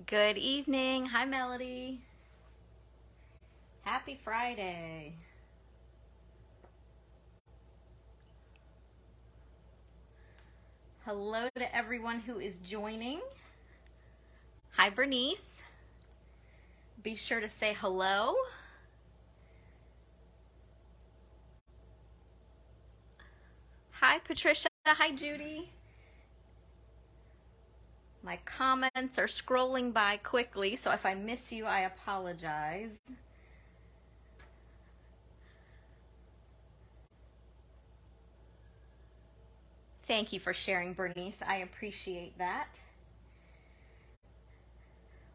Good evening. Hi, Melody. Happy Friday. Hello to everyone who is joining. Hi, Bernice. Be sure to say hello. Hi, Patricia. Hi, Judy. My comments are scrolling by quickly, so if I miss you, I apologize. Thank you for sharing, Bernice. I appreciate that.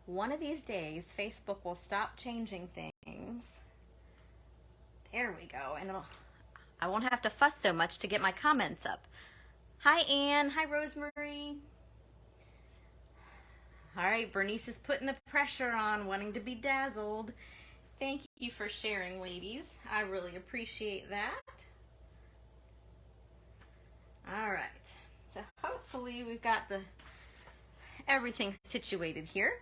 One of these days, Facebook will stop changing things. There we go. And I won't have to fuss so much to get my comments up. Hi, Anne. Hi, Rosemary. All right, Bernice is putting the pressure on, wanting to be dazzled. Thank you for sharing, ladies. I really appreciate that. All right, so hopefully we've got everything situated here.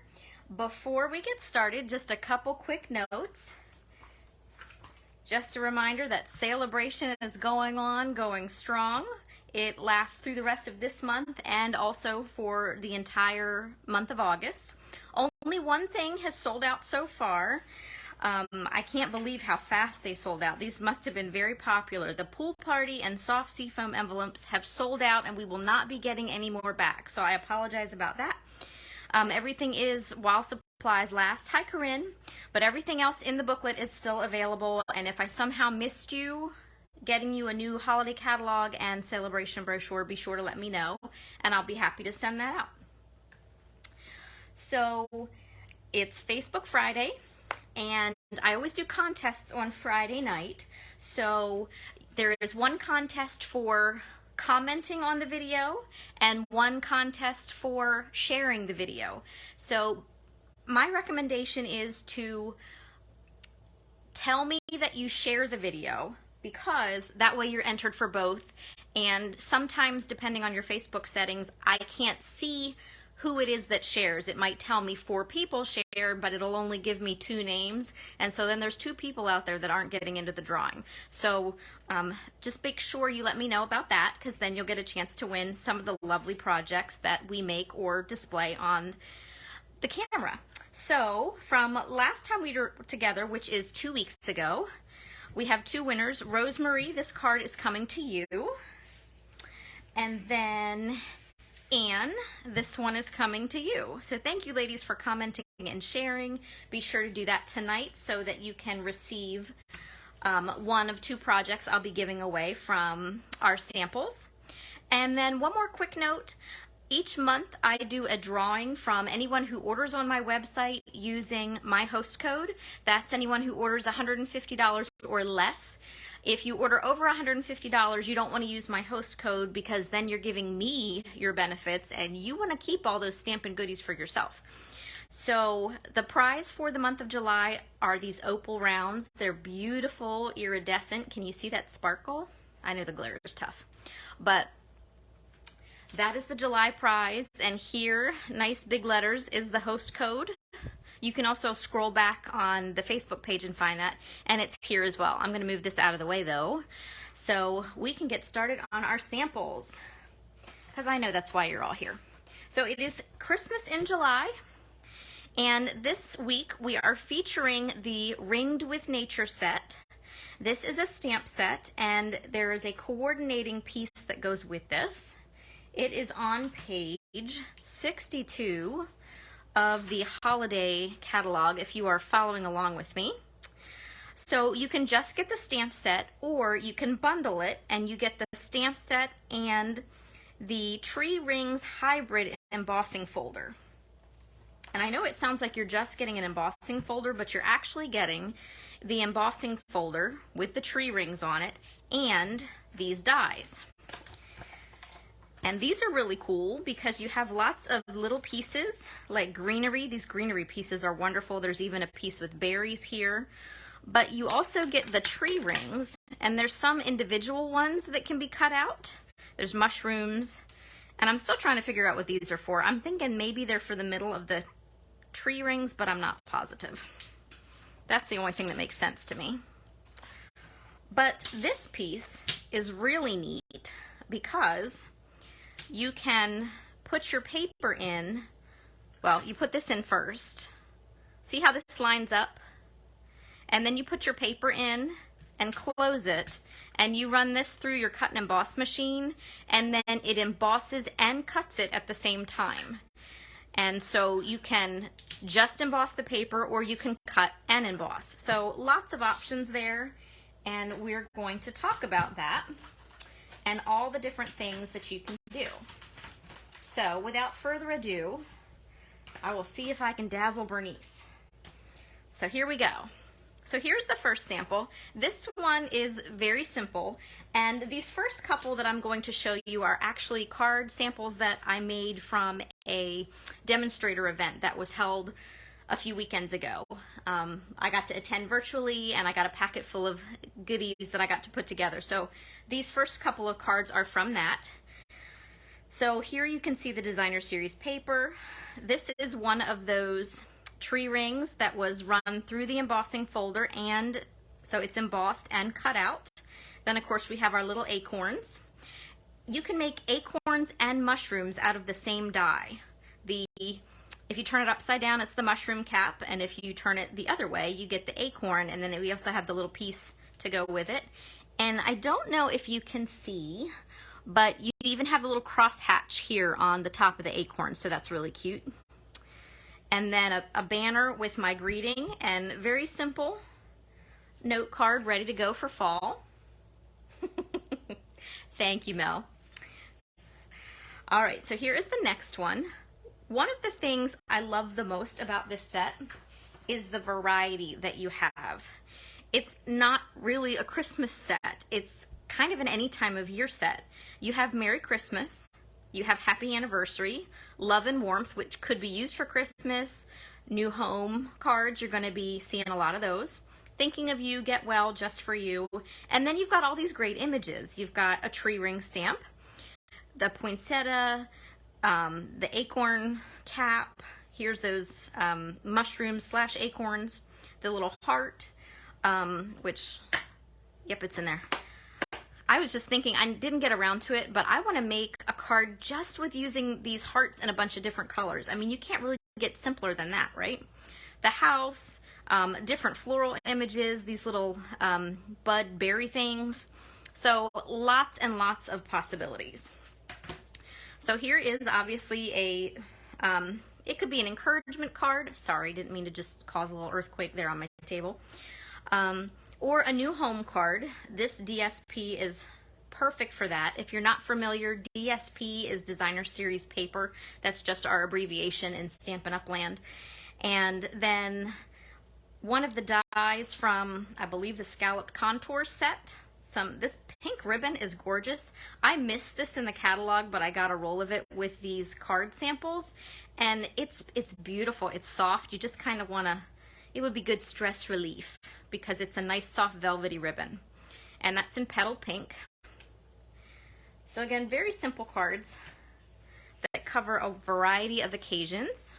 Before we get started, just a couple quick notes. Just a reminder that Celebration is going strong. It lasts through the rest of this month and also for the entire month of August. Only one thing has sold out so far. I can't believe how fast they sold out. These must have been very popular. The pool party and soft seafoam envelopes have sold out, and we will not be getting any more back. So I apologize about that. Everything is while supplies last. Hi, Corinne. But everything else in the booklet is still available. And if I somehow missed you getting you a new holiday catalog and Celebration brochure, be sure to let me know, and I'll be happy to send that out. So it's Facebook Friday, and I always do contests on Friday night. So there is one contest for commenting on the video and one contest for sharing the video. So my recommendation is to tell me that you share the video, because that way you're entered for both. And sometimes, depending on your Facebook settings, I can't see who it is that shares. It might tell me 4 people shared, but it'll only give me 2 names. And so then there's 2 people out there that aren't getting into the drawing. So just make sure you let me know about that, because then you'll get a chance to win some of the lovely projects that we make or display on the camera. So from last time we were together, which is 2 weeks ago, we have 2 winners. Rosemary, this card is coming to you. And then Anne, this one is coming to you. So thank you, ladies, for commenting and sharing. Be sure to do that tonight so that you can receive one of 2 projects I'll be giving away from our samples. And then one more quick note. Each month I do a drawing from anyone who orders on my website using my host code. That's anyone who orders $150 or less. If you order over $150, you don't want to use my host code, because then you're giving me your benefits and you want to keep all those Stampin' Goodies for yourself. So the prize for the month of July are these opal rounds. They're beautiful, iridescent. Can you see that sparkle? I know the glare is tough, but that is the July prize, and here, nice big letters, is the host code. You can also scroll back on the Facebook page and find that, and it's here as well. I'm going to move this out of the way, though, so we can get started on our samples, because I know that's why you're all here. So it is Christmas in July, and this week we are featuring the Ringed with Nature set. This is a stamp set, and there is a coordinating piece that goes with this. It is on page 62 of the holiday catalog if you are following along with me. So you can just get the stamp set, or you can bundle it and you get the stamp set and the Tree Rings Hybrid embossing folder. And I know it sounds like you're just getting an embossing folder, but you're actually getting the embossing folder with the tree rings on it and these dies. And these are really cool because you have lots of little pieces like greenery. These greenery pieces are wonderful. There's even a piece with berries here. But you also get the tree rings, and there's some individual ones that can be cut out. There's mushrooms, and I'm still trying to figure out what these are for. I'm thinking maybe they're for the middle of the tree rings, but I'm not positive. That's the only thing that makes sense to me. But this piece is really neat because you can put your paper in. Well, you put this in first. See how this lines up? And then you put your paper in and close it, and you run this through your cut and emboss machine, and then it embosses and cuts it at the same time. And so you can just emboss the paper, or you can cut and emboss. So lots of options there, and we're going to talk about that and all the different things that you can do. So without further ado, I will see if I can dazzle Bernice. So here we go. So here's the first sample. This one is very simple, and these first couple that I'm going to show you are actually card samples that I made from a demonstrator event that was held a few weekends ago. I got to attend virtually, and I got a packet full of goodies that I got to put together. So these first couple of cards are from that. So here you can see the designer series paper. This is one of those tree rings that was run through the embossing folder, and so it's embossed and cut out. Then of course we have our little acorns. You can make acorns and mushrooms out of the same die. If you turn it upside down, it's the mushroom cap, and if you turn it the other way, you get the acorn, and then we also have the little piece to go with it. And I don't know if you can see, but you even have a little cross hatch here on the top of the acorn, so that's really cute. And then a banner with my greeting, and very simple note card ready to go for fall. Thank you, Mel. All right, so here is the next one. One of the things I love the most about this set is the variety that you have. It's not really a Christmas set. It's kind of an any time of year set. You have Merry Christmas, you have Happy Anniversary, Love and Warmth, which could be used for Christmas, New Home cards, you're going to be seeing a lot of those. Thinking of You, Get Well, Just for You. And then you've got all these great images. You've got a tree ring stamp, the poinsettia, the acorn cap. Here's those mushrooms / acorns, the little heart, which, yep, it's in there. I was just thinking, I didn't get around to it, but I want to make a card just with using these hearts in a bunch of different colors. I mean, you can't really get simpler than that, right? The house, different floral images, these little bud berry things. So lots and lots of possibilities. So here is obviously it could be an encouragement card. Sorry, didn't mean to just cause a little earthquake there on my table. Or a new home card. This DSP is perfect for that. If you're not familiar, DSP is Designer Series Paper. That's just our abbreviation in Stampin' Up! Land. And then one of the dies from, I believe, the Scalloped Contour set. This pink ribbon is gorgeous. I missed this in the catalog, but I got a roll of it with these card samples, and it's beautiful. It's soft. You just kind of want to, it would be good stress relief because it's a nice soft velvety ribbon. And that's in Petal Pink. So again, very simple cards that cover a variety of occasions.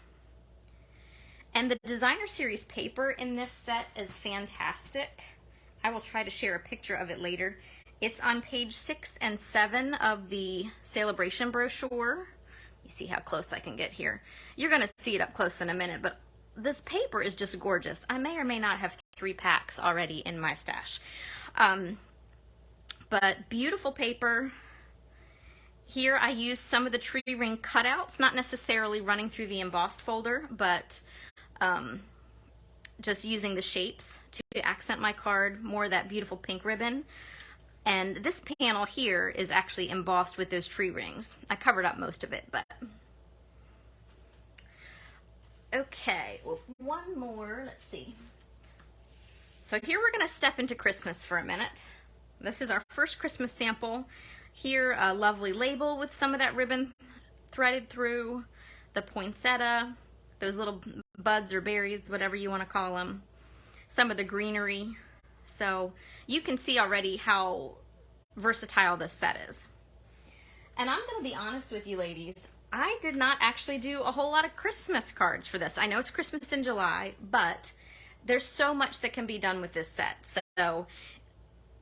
And the Designer Series paper in this set is fantastic. I will try to share a picture of it later. It's on page 6 and 7 of the Celebration brochure. You see how close I can get here. You're going to see it up close in a minute, but this paper is just gorgeous. I may or may not have 3 packs already in my stash. But beautiful paper. Here I use some of the tree ring cutouts, not necessarily running through the embossed folder, but just using the shapes to accent my card, more of that beautiful pink ribbon. And this panel here is actually embossed with those tree rings. I covered up most of it, but. Okay, well, one more, let's see. So here we're gonna step into Christmas for a minute. This is our first Christmas sample. Here, a lovely label with some of that ribbon threaded through, the poinsettia, those little buds or berries, whatever you want to call them, some of the greenery. So you can see already how versatile this set is. And I'm going to be honest with you ladies, I did not actually do a whole lot of Christmas cards for this. I know it's Christmas in July, but there's so much that can be done with this set. So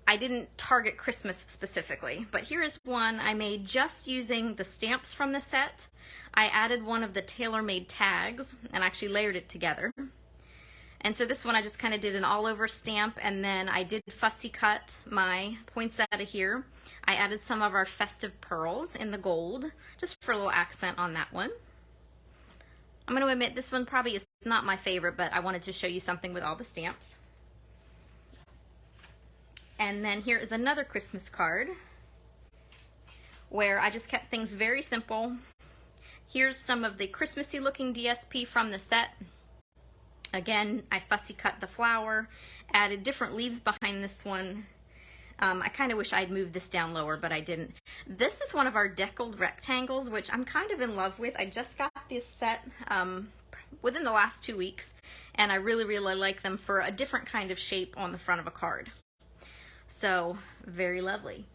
I didn't target Christmas specifically, but here is one I made just using the stamps from the set. I added one of the tailor-made tags and actually layered it together. And so this one I just kind of did an all-over stamp, and then I did fussy cut my poinsettia here. I added some of our festive pearls in the gold, just for a little accent on that one. I'm going to admit this one probably is not my favorite, but I wanted to show you something with all the stamps. And then here is another Christmas card where I just kept things very simple. Here's some of the Christmassy looking DSP from the set. Again, I fussy cut the flower, added different leaves behind this one. I kind of wish I'd moved this down lower, but I didn't. This is one of our deckled rectangles, which I'm kind of in love with. I just got this set within the last 2 weeks, and I really, really like them for a different kind of shape on the front of a card. So, very lovely.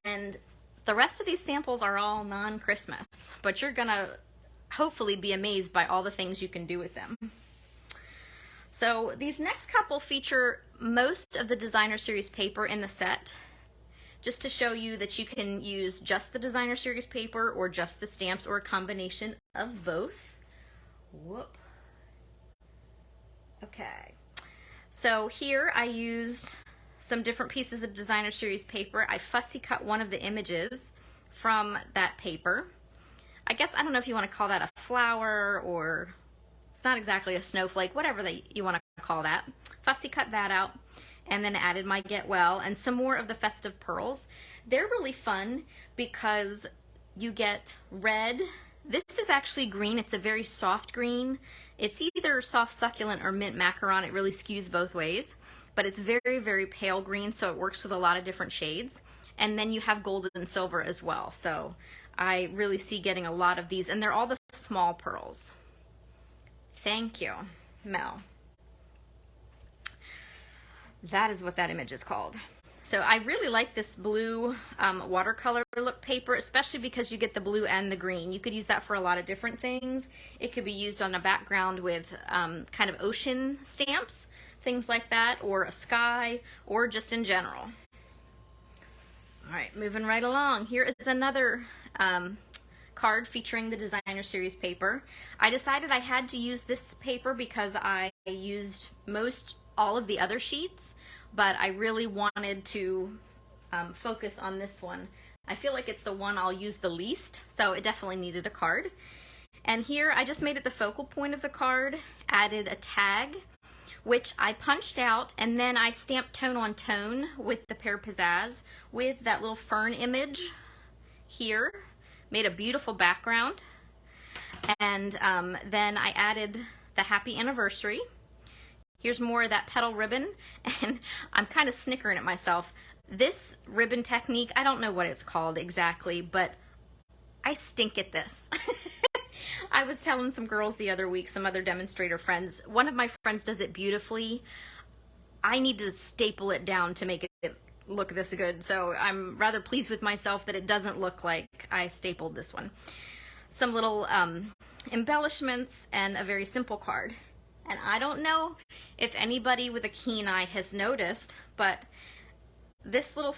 And the rest of these samples are all non-Christmas, but you're gonna hopefully be amazed by all the things you can do with them. So these next couple feature most of the designer series paper in the set, just to show you that you can use just the designer series paper or just the stamps or a combination of both. Whoop. Okay. So here I used some different pieces of designer series paper. I fussy cut one of the images from that paper. I guess, I don't know if you want to call that a flower, or it's not exactly a snowflake, whatever you want to call that. Fussy cut that out, and then added my Get Well and some more of the festive pearls. They're really fun because you get red. This is actually green. It's a very soft green. It's either soft succulent or mint macaron. It really skews both ways, but it's very, very pale green, so it works with a lot of different shades. And then you have gold and silver as well. So I really see getting a lot of these, and they're all the small pearls. Thank you, Mel. That is what that image is called. So I really like this blue watercolor look paper, especially because you get the blue and the green. You could use that for a lot of different things. It could be used on a background with kind of ocean stamps, things like that, or a sky, or just in general. All right, moving right along. Here is another card featuring the designer series paper. I decided I had to use this paper because I used all of the other sheets, but I really wanted to focus on this one. I feel like it's the one I'll use the least, so it definitely needed a card. And here I just made it the focal point of the card, added a tag, which I punched out, and then I stamped tone on tone with the Pear Pizzazz with that little fern image here. Made a beautiful background. And then I added the happy anniversary. Here's more of that petal ribbon, and I'm kind of snickering at myself. This ribbon technique, I don't know what it's called exactly, but I stink at this. I was telling some girls the other week, some other demonstrator friends, one of my friends does it beautifully. I need to staple it down to make it look this good, so I'm rather pleased with myself that it doesn't look like I stapled this one. Some little embellishments and a very simple card. And I don't know if anybody with a keen eye has noticed, but this little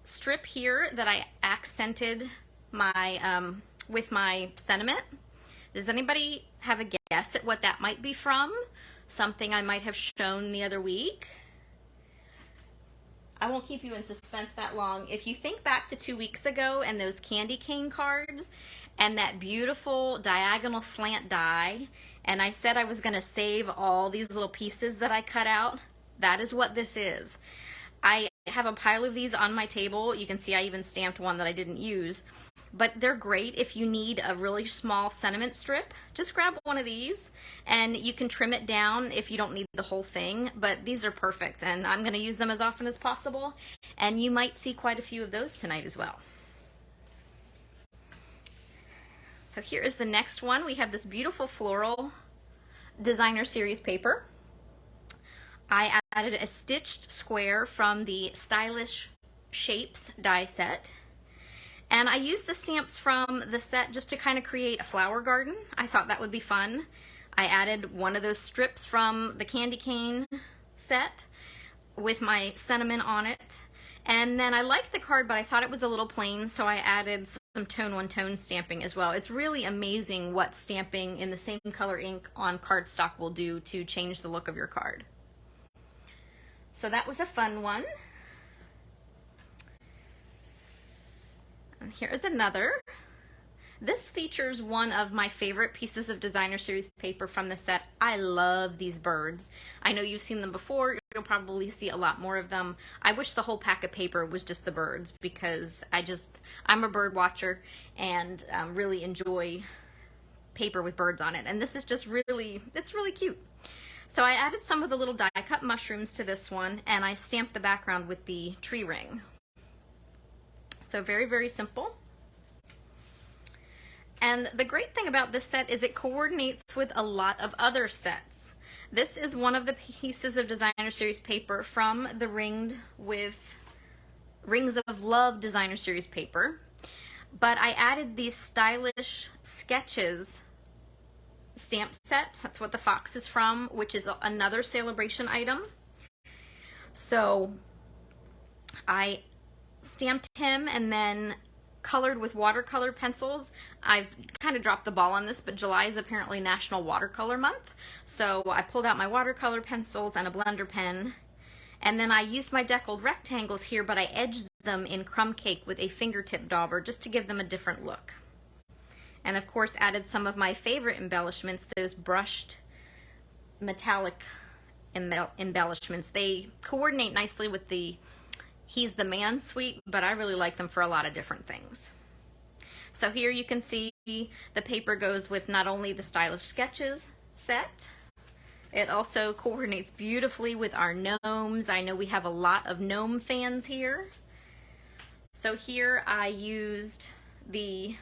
strip here that I accented my with my sentiment, does anybody have a guess at what that might be from? Something I might have shown the other week? I won't keep you in suspense that long. If you think back to 2 weeks ago and those candy cane cards and that beautiful diagonal slant die, and I said I was going to save all these little pieces that I cut out, that is what this is. I have a pile of these on my table. You can see I even stamped one that I didn't use. But they're great if you need a really small sentiment strip. Just grab one of these, and you can trim it down if you don't need the whole thing. But these are perfect, and I'm going to use them as often as possible. And you might see quite a few of those tonight as well. So here is the next one. We have this beautiful floral designer series paper. I added a stitched square from the Stylish Shapes die set. And I used the stamps from the set just to kind of create a flower garden. I thought that would be fun. I added one of those strips from the candy cane set with my sentiment on it. And then I liked the card, but I thought it was a little plain, so I added some tone on tone stamping as well. It's really amazing what stamping in the same color ink on cardstock will do to change the look of your card. So that was a fun one. And here is another. This features one of my favorite pieces of designer series paper from the set. I love these birds. I know you've seen them before. You'll probably see a lot more of them. I wish the whole pack of paper was just the birds, because I'm a bird watcher and really enjoy paper with birds on it. And this is just really, it's really cute. So I added some of the little die cut mushrooms to this one, and I stamped the background with the tree ring. So very, very simple. And the great thing about this set is it coordinates with a lot of other sets. This is one of the pieces of designer series paper from the Rings of Love designer series paper. But I added these stylish sketches stamp set. That's what the fox is from, which is another Celebration item. So I stamped him and then colored with watercolor pencils. I've kind of dropped the ball on this, but July is apparently National Watercolor Month. So I pulled out my watercolor pencils and a blender pen, and then I used my deckled rectangles here, but I edged them in crumb cake with a fingertip dauber just to give them a different look. And of course added some of my favorite embellishments, those brushed metallic embellishments. They coordinate nicely with the He's the Man suite, but I really like them for a lot of different things. So here you can see the paper goes with not only the stylish sketches set, it also coordinates beautifully with our gnomes. I know we have a lot of gnome fans here. So here I used the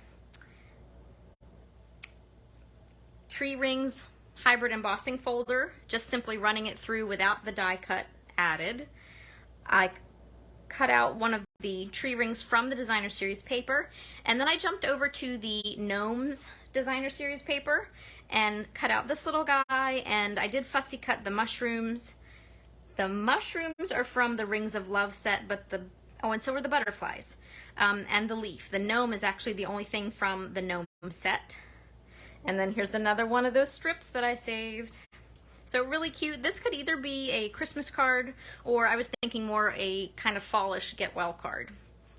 Tree Rings hybrid embossing folder, just simply running it through without the die cut added. I cut out one of the tree rings from the designer series paper, and then I jumped over to the Gnomes designer series paper and cut out this little guy, and I did fussy cut the mushrooms. The mushrooms are from the Rings of Love set, but and so are the butterflies, and the leaf. The gnome is actually the only thing from the gnome set. And then here's another one of those strips that I saved. So really cute. This could either be a Christmas card, or I was thinking more a kind of fallish get well card,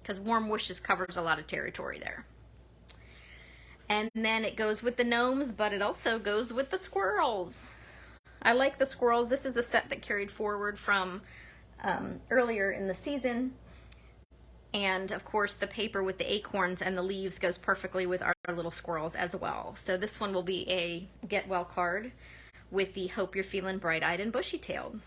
because Warm Wishes covers a lot of territory there. And then it goes with the gnomes, but it also goes with the squirrels. I like the squirrels. This is a set that carried forward from earlier in the season. And of course the paper with the acorns and the leaves goes perfectly with our little squirrels as well. So this one will be a get well card with the Hope You're Feeling Bright-Eyed and Bushy-Tailed.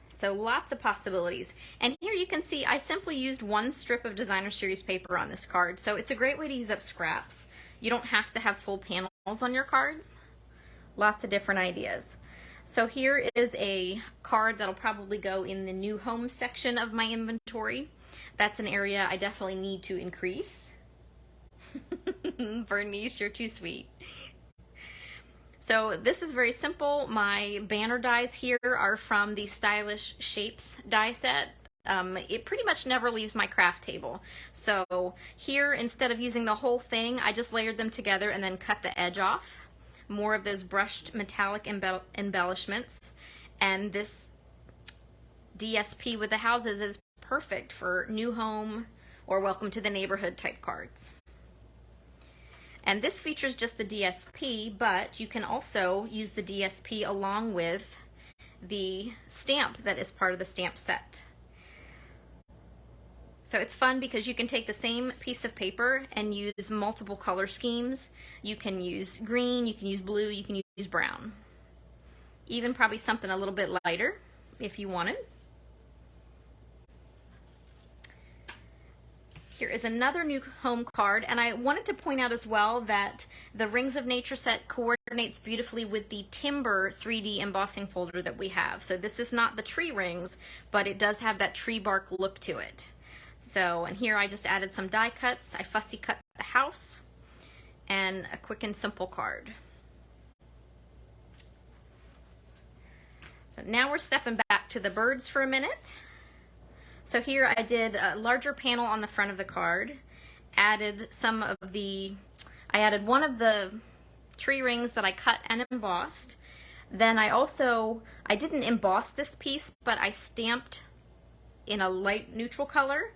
So lots of possibilities. And here you can see I simply used one strip of designer series paper on this card. So it's a great way to use up scraps. You don't have to have full panels on your cards. Lots of different ideas. So here is a card that'll probably go in the new home section of my inventory. That's an area I definitely need to increase. Bernice, you're too sweet. So this is very simple. My banner dies here are from the Stylish Shapes die set. It pretty much never leaves my craft table. So here, instead of using the whole thing, I just layered them together and then cut the edge off. More of those brushed metallic embellishments. And this DSP with the houses is perfect for new home or welcome to the neighborhood type cards. And this features just the DSP, but you can also use the DSP along with the stamp that is part of the stamp set. So it's fun because you can take the same piece of paper and use multiple color schemes. You can use green, you can use blue, you can use brown. Even probably something a little bit lighter if you wanted. Here is another new home card, and I wanted to point out as well that the Rings of Nature set coordinates beautifully with the Timber 3D embossing folder that we have. So this is not the tree rings, but it does have that tree bark look to it. So, and here I just added some die cuts. I fussy cut the house and a quick and simple card. So now we're stepping back to the birds for a minute. So here I did a larger panel on the front of the card, added I added one of the tree rings that I cut and embossed. Then I didn't emboss this piece, but I stamped in a light neutral color,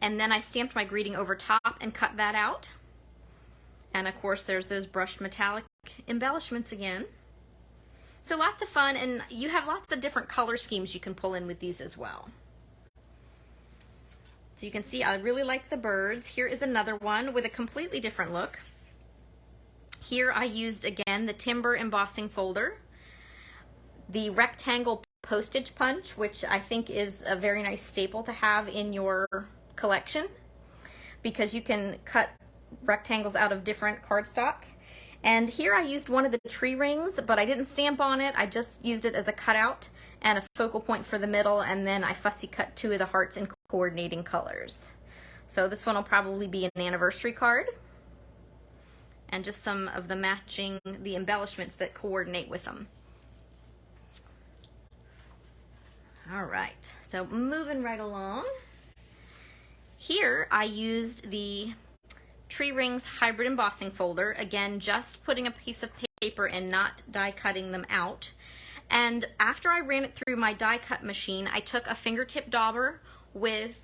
and then I stamped my greeting over top and cut that out. And of course there's those brushed metallic embellishments again. So lots of fun, and you have lots of different color schemes you can pull in with these as well. So you can see I really like the birds. Here is another one with a completely different look. Here I used, again, the Timber embossing folder, the rectangle postage punch, which I think is a very nice staple to have in your collection because you can cut rectangles out of different cardstock. And here I used one of the tree rings, but I didn't stamp on it. I just used it as a cutout and a focal point for the middle, and then I fussy cut two of the hearts in coordinating colors. So this one will probably be an anniversary card, and just some of the the embellishments that coordinate with them. All right, so moving right along. Here I used the Tree Rings hybrid embossing folder, again just putting a piece of paper and not die cutting them out. And after I ran it through my die cut machine, I took a fingertip dauber with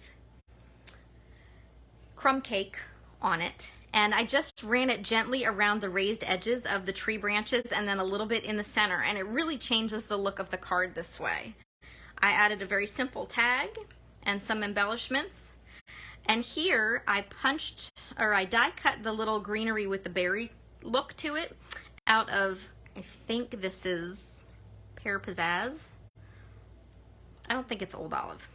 crumb cake on it, and I just ran it gently around the raised edges of the tree branches and then a little bit in the center, and it really changes the look of the card this way. I added a very simple tag and some embellishments. And here I die cut the little greenery with the berry look to it out of, I think this is Pear Pizzazz. I don't think it's Old Olive.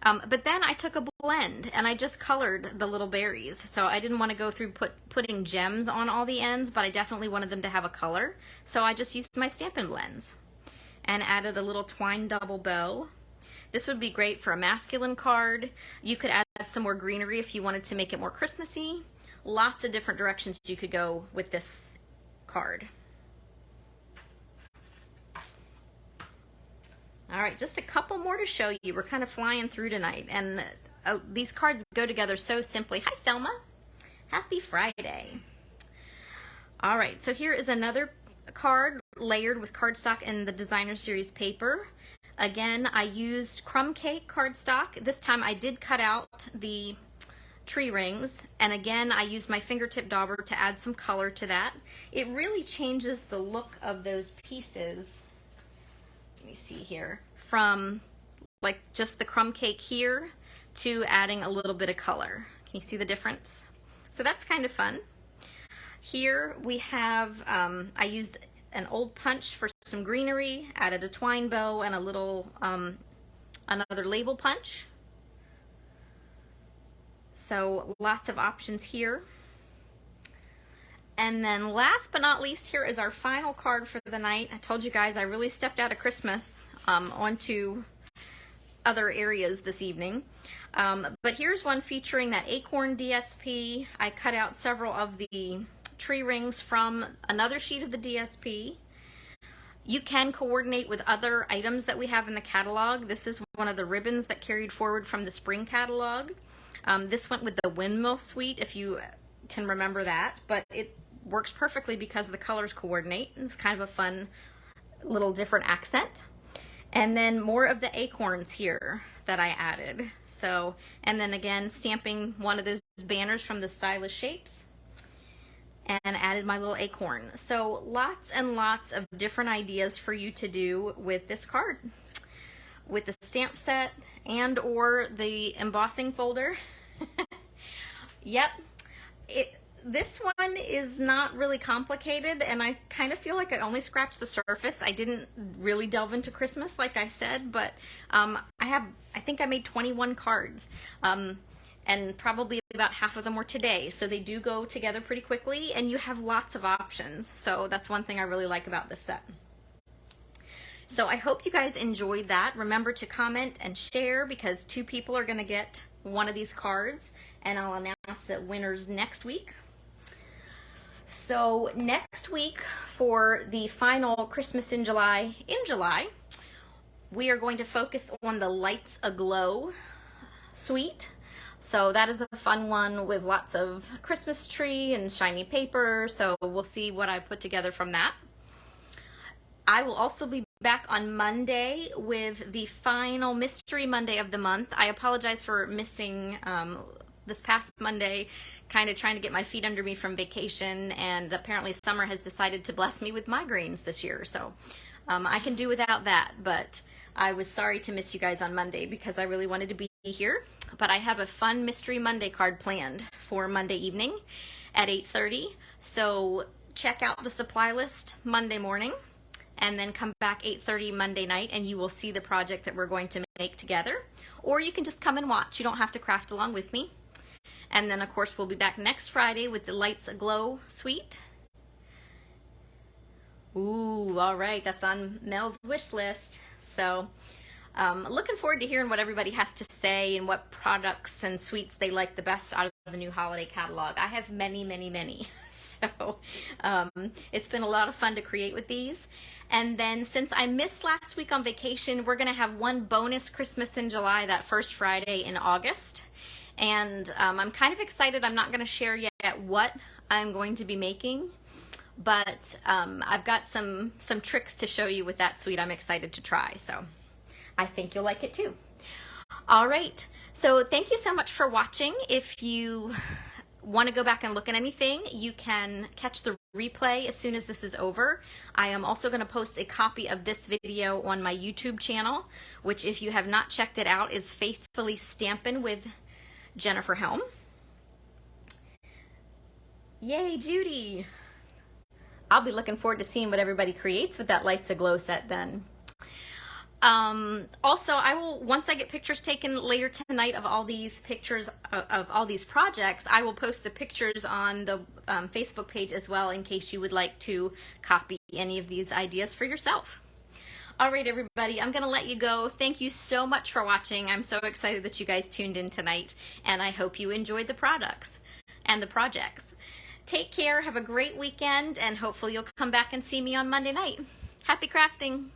But then I took a blend and I just colored the little berries. So I didn't want to go through putting gems on all the ends, but I definitely wanted them to have a color. So I just used my Stampin' Blends and added a little twine double bow. This would be great for a masculine card. You could add some more greenery if you wanted to make it more Christmassy. Lots of different directions you could go with this card. All right, just a couple more to show you. We're kind of flying through tonight, and these cards go together so simply. Hi, Thelma. Happy Friday. All right, so here is another card layered with cardstock and the Designer Series paper. Again, I used crumb cake cardstock. This time I did cut out the tree rings, and again I used my fingertip dauber to add some color to that. It really changes the look of those pieces. Let me see here, from like just the crumb cake here to adding a little bit of color. Can you see the difference? So that's kind of fun. Here we have, I used an old punch for some greenery, added a twine bow and a little, another label punch. So lots of options here. And then last but not least, here is our final card for the night. I told you guys I really stepped out of Christmas onto other areas this evening. But here's one featuring that acorn DSP. I cut out several of the tree rings from another sheet of the DSP. You can coordinate with other items that we have in the catalog. This is one of the ribbons that carried forward from the spring catalog. This went with the Windmill Suite, if you can remember that, but it works perfectly because the colors coordinate. It's kind of a fun little different accent. And then more of the acorns here that I added. So, and then again, stamping one of those banners from the Stylish Shapes and added my little acorn. So lots and lots of different ideas for you to do with this card, with the stamp set and or the embossing folder. Yep, this one is not really complicated, and I kind of feel like I only scratched the surface. I didn't really delve into Christmas, like I said, but I think I made 21 cards. and probably about half of them were today. So they do go together pretty quickly, and you have lots of options. So that's one thing I really like about this set. So I hope you guys enjoyed that. Remember to comment and share, because 2 people are going to get one of these cards, and I'll announce the winners next week. So next week, for the final Christmas in July, we are going to focus on the Lights Aglow suite. So that is a fun one with lots of Christmas tree and shiny paper. So we'll see what I put together from that. I will also be back on Monday with the final Mystery Monday of the month. I apologize for missing this past Monday, kind of trying to get my feet under me from vacation, and apparently summer has decided to bless me with migraines this year. So I can do without that, but I was sorry to miss you guys on Monday because I really wanted to be here. But I have a fun Mystery Monday card planned for Monday evening at 8:30. So check out the supply list Monday morning, and then come back 8:30 Monday night, and you will see the project that we're going to make together. Or you can just come and watch. You don't have to craft along with me. And then, of course, we'll be back next Friday with the Lights Aglow suite. Ooh, all right, that's on Mel's wish list. So looking forward to hearing what everybody has to say and what products and suites they like the best out of the new holiday catalog. I have many, many, many. So it's been a lot of fun to create with these. And then, since I missed last week on vacation, we're going to have one bonus Christmas in July, that first Friday in August. And I'm kind of excited. I'm not going to share yet what I'm going to be making, but I've got some tricks to show you with that suite I'm excited to try. So I think you'll like it too. All right. So thank you so much for watching. If you want to go back and look at anything, you can catch the replay as soon as this is over. I am also going to post a copy of this video on my YouTube channel, which, if you have not checked it out, is Faithfully Stampin' with Jennifer Helm. Yay, Judy! I'll be looking forward to seeing what everybody creates with that Lights Aglow set then. Also, I will, once I get pictures taken later tonight of all these pictures of all these projects, I will post the pictures on the Facebook page as well, in case you would like to copy any of these ideas for yourself. All right, everybody, I'm going to let you go. Thank you so much for watching. I'm so excited that you guys tuned in tonight, and I hope you enjoyed the products and the projects. Take care, have a great weekend, and hopefully you'll come back and see me on Monday night. Happy crafting!